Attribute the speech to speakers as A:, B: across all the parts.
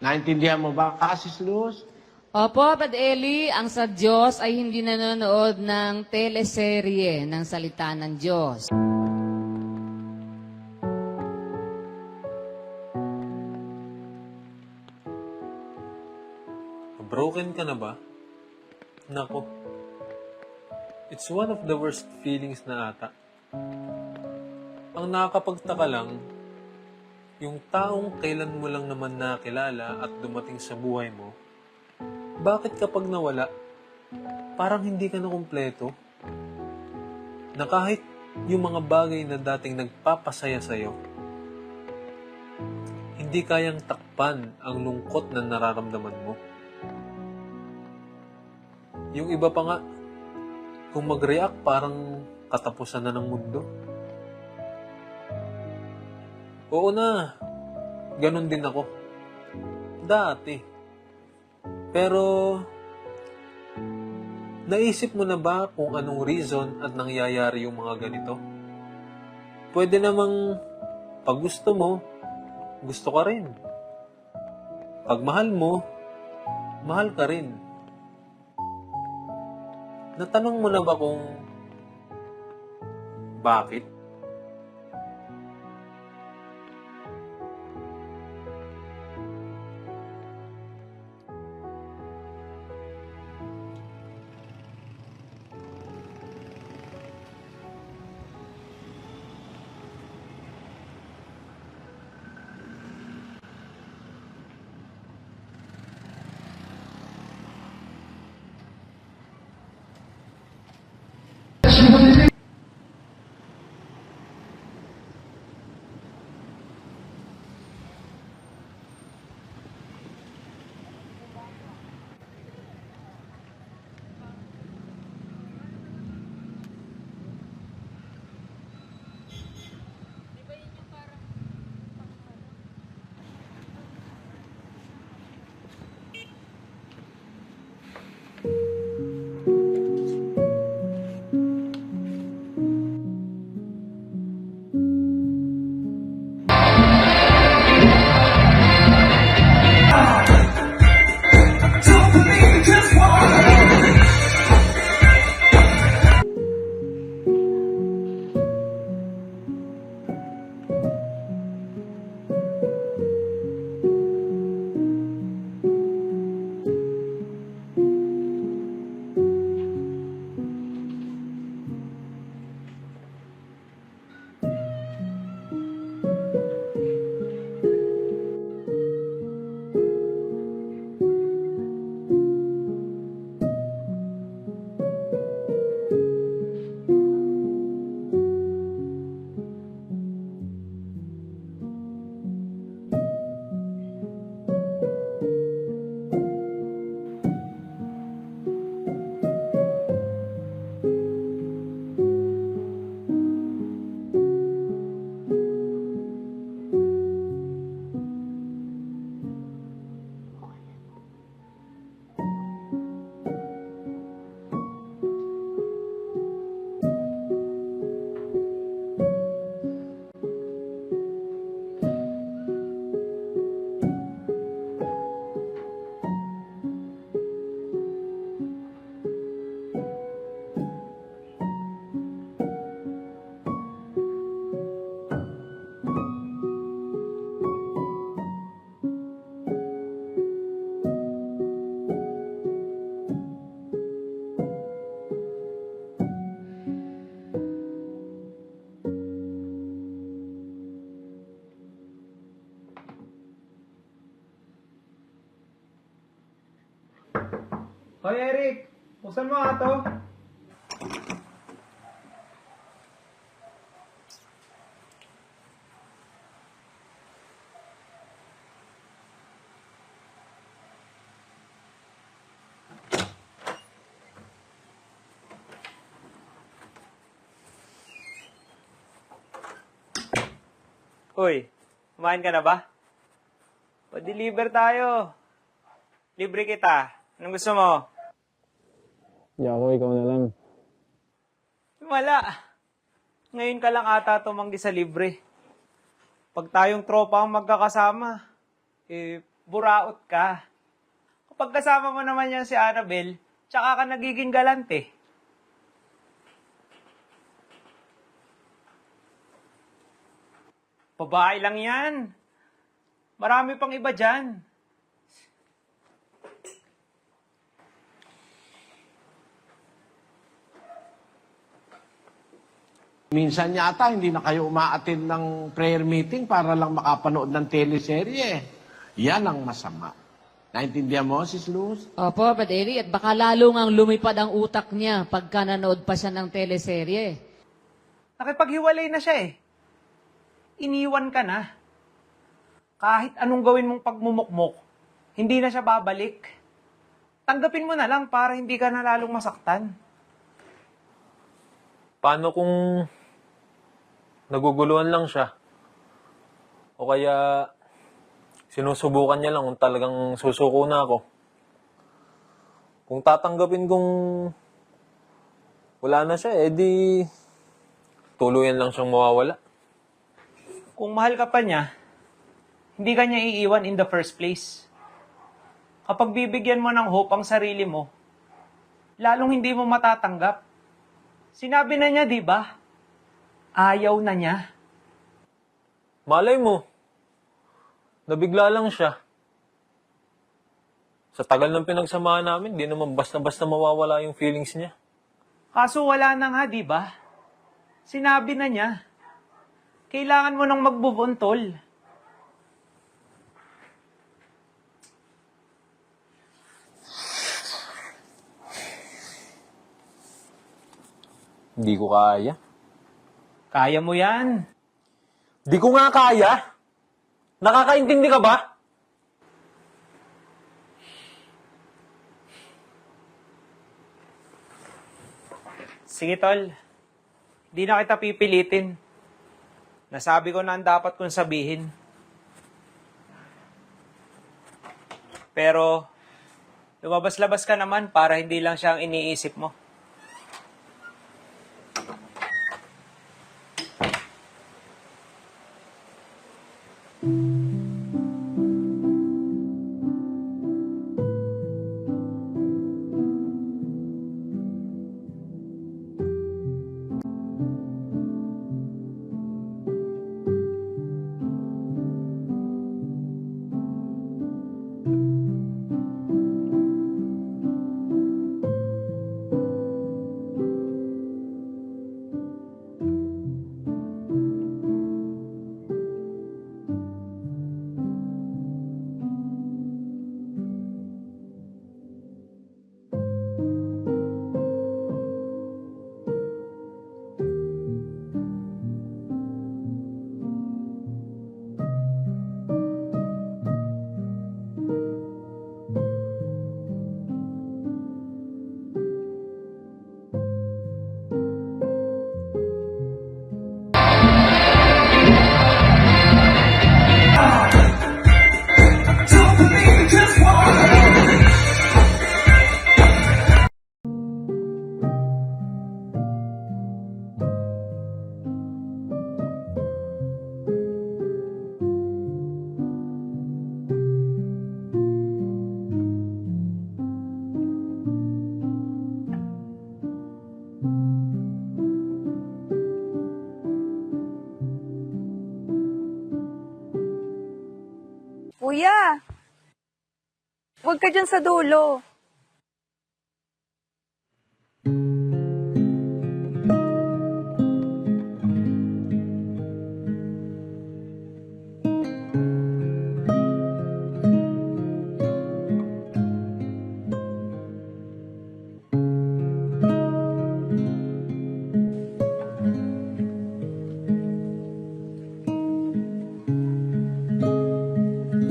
A: Naintindihan mo ba, Sis Luz?
B: Opo, Pad Eli, ang sa Diyos ay hindi nanonood ng teleserye ng salita ng Diyos.
C: Broken ka na ba? Nako, it's one of the worst feelings na ata. Ang nakakapagtaka lang, yung taong kailan mo lang naman nakilala at dumating sa buhay mo, bakit kapag nawala, parang hindi ka na kumpleto? Na kahit yung mga bagay na dating nagpapasaya sa'yo, hindi kayang takpan ang lungkot na nararamdaman mo. Yung iba pa nga, kung mag-react parang katapusan na ng mundo. Oo na, ganun din ako. Dati. Pero, naisip mo na ba kung anong reason at nangyayari yung mga ganito? Pwede namang, pag gusto mo, gusto ka rin. Pag mahal mo, mahal ka rin. Natanong mo na ba kung bakit?
D: Hoy Eric, buksan mo nga to.
E: Uy, kumain ka na ba? Pa-deliver tayo. Libre kita. Anong gusto mo?
F: Yako, ikaw na lang.
E: Wala. Ngayon ka lang ata tumanggi sa libre. Pag tayong tropa ang magkakasama, buraot ka. Kapag kasama mo naman yan si Annabel, tsaka ka nagiging galante. Babae lang yan. Marami pang iba dyan.
A: Minsan yata hindi na kayo umaattend ng prayer meeting para lang makapanood ng teleserye. Yan ang masama. Naintindihan mo, Sis Luz?
B: Opo, Brad Eli, at baka lalo ngang lumipad ang utak niya pagka nanood pa siya ng teleserye.
E: Nakipaghiwalay na siya eh. Iniwan ka na. Kahit anong gawin mong pagmumukmok, hindi na siya babalik. Tanggapin mo na lang para hindi ka na lalong masaktan.
C: Paano kung naguguluhan lang siya? O kaya sinusubukan niya lang kung talagang susuko na ako. Kung tatanggapin kong wala na siya, edi tuluyan lang siyang mawawala.
E: Kung mahal ka pa niya, hindi ka niya iiwan in the first place. Kapag bibigyan mo ng hope ang sarili mo, lalong hindi mo matatanggap. Sinabi na niya, di ba? Ayaw na niya.
C: Malay mo, nabigla lang siya. Sa tagal ng pinagsamahan namin, di naman basta-basta mawawala yung feelings niya.
E: Kaso wala na nga, di ba? Sinabi na niya. Kailangan mo nang magbubuntol.
C: Hindi ko kaya.
E: Kaya mo yan.
C: Di ko nga kaya. Nakakaintindi ka ba?
E: Sige, tol. Di na kita pipilitin. Nasabi ko na ang dapat kong sabihin. Pero, lumabas-labas ka naman para hindi lang siya ang iniisip mo.
G: Kuya, huwag ka dyan sa dulo.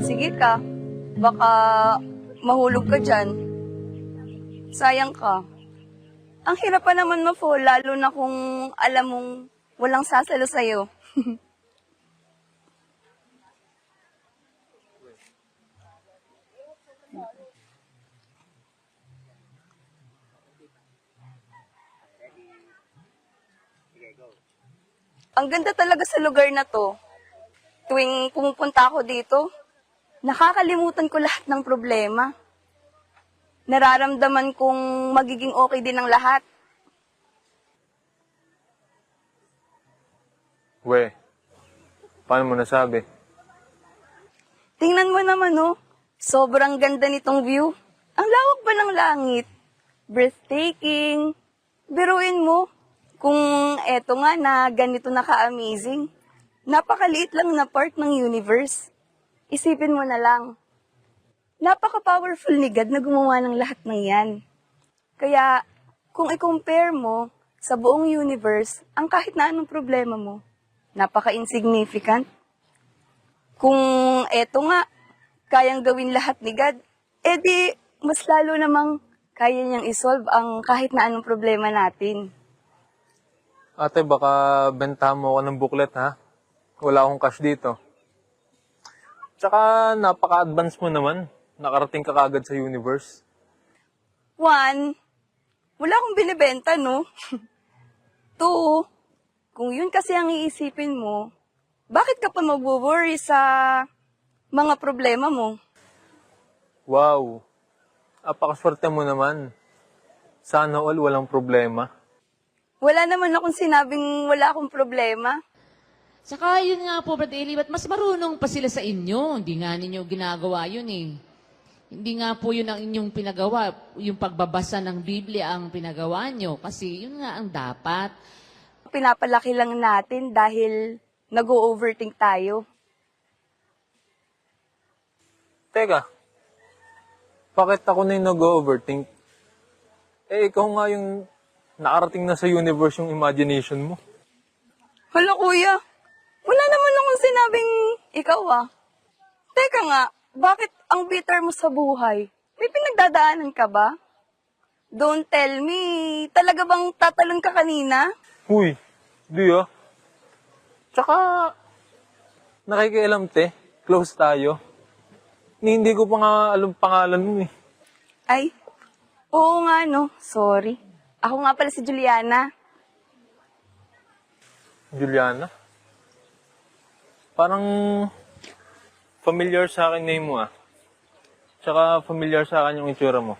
G: Sige ka, baka mahulog ka dyan. Sayang ka. Ang hirap pa naman ma-fall, lalo na kung alam mong walang sasalo sa'yo. Ang ganda talaga sa lugar na to. Tuwing pumupunta ako dito, nakakalimutan ko lahat ng problema. Nararamdaman kong magiging okay din ang lahat.
C: We, paano mo nasabi?
G: Tingnan mo naman, oh. Sobrang ganda nitong view. Ang lawak ba ng langit? Breathtaking. Biruin mo, kung eto nga na ganito na ka-amazing. Napakaliit lang na part ng universe. Isipin mo na lang. Napaka-powerful ni God na gumawa ng lahat ng yan. Kaya, kung i-compare mo sa buong universe, ang kahit na anong problema mo, napaka-insignificant. Kung eto nga, kayang gawin lahat ni God, edi mas lalo namang kaya niyang isolve ang kahit na anong problema natin.
C: Ate, baka bentahan mo ako ng booklet, ha? Wala akong cash dito. Tsaka, napaka-advance mo naman. Nakarating ka kagad sa universe.
G: One, wala akong binibenta, no? Two, kung yun kasi ang iisipin mo, bakit ka pa mag-worry sa mga problema mo?
C: Wow. Apakaswerte mo naman. Sana all walang problema.
G: Wala naman akong sinabing wala akong problema.
B: Saka yun nga po, Brad Eli, ba't mas marunong pa sila sa inyo? Hindi nga ninyo ginagawa yun eh. Hindi nga po yun ang inyong pinagawa. Yung pagbabasa ng Biblia ang pinagawa nyo. Kasi yun nga ang dapat.
G: Pinapalaki lang natin dahil nag-overthink tayo.
C: Teka, bakit ako na yung nag-overthink? Eh, ikaw nga yung nakarating na sa universe yung imagination mo.
G: Hala kuya, wala naman akong sinabing ikaw ah. Teka nga, bakit ang bitter mo sa buhay? May pinagdadaanan ka ba? Don't tell me, talaga bang tatalon ka kanina?
C: Uy, di ah. Tsaka, nakikialam te, close tayo. Hindi ko pa nga alam pangalan mo eh.
G: Ay, oo nga no, sorry. Ako nga pala si Juliana.
C: Juliana? Parang familiar sa akin name mo ah. Tsaka familiar sa akin yung itsura mo.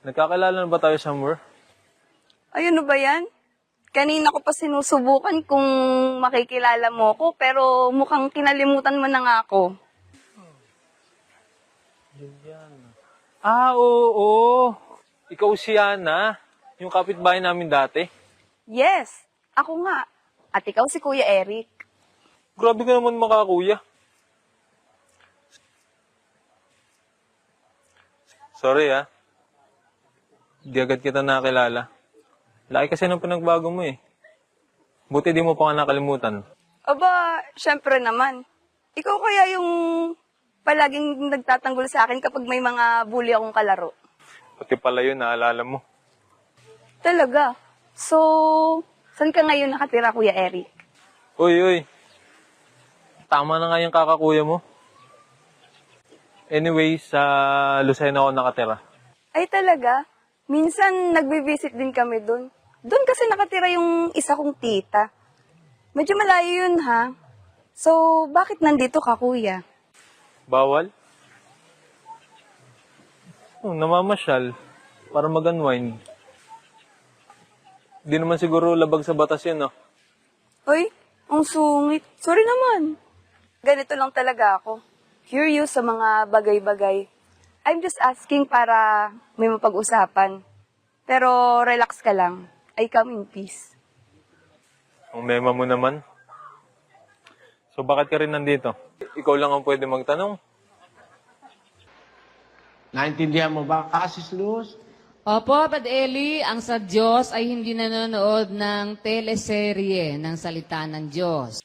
C: Nagkakilala na ba tayo somewhere?
G: Ay, ano ba yan? Kanina ko pa sinusubukan kung makikilala mo ko, pero mukhang kinalimutan mo na nga ako.
C: Ah, oo. Ikaw si Yana, yung kapitbahay namin dati.
G: Yes, ako nga. At ikaw si Kuya Eric.
C: Grabe ka naman makakuya. Sorry ah. Di agad kita nakilala. Laki kasi ng pinagbago mo eh. Buti di mo pa nga nakalimutan.
G: Aba, syempre naman. Ikaw kaya yung palaging nagtatanggol sa akin kapag may mga bully akong kalaro.
C: Pati pala yun, naalala mo.
G: Talaga? So, saan ka ngayon nakatira, Kuya Eric?
C: Uy. Tama na nga yung kakakuya mo. Anyway, sa Lucena ako nakatira.
G: Ay talaga? Minsan nagbe-visit din kami doon. Doon kasi nakatira yung isa kong tita. Medyo malayo yun ha. So, bakit nandito ka, Kuya?
C: Bawal? Namamasyal. Para mag-unwind. Di naman siguro labag sa batas yun, no?
G: Uy, ang sungit. Sorry naman. Ganito lang talaga ako. Curious sa mga bagay-bagay. I'm just asking para may mapag-usapan. Pero relax ka lang. I come in peace.
C: Ang mema mo naman. So bakit ka rin nandito? Ikaw lang ang pwede magtanong.
A: Naintindihan mo ba, Kasis Luz?
B: Opo, Brad Eli, ang sa Diyos ay hindi nanonood ng teleserye ng salita ng Diyos.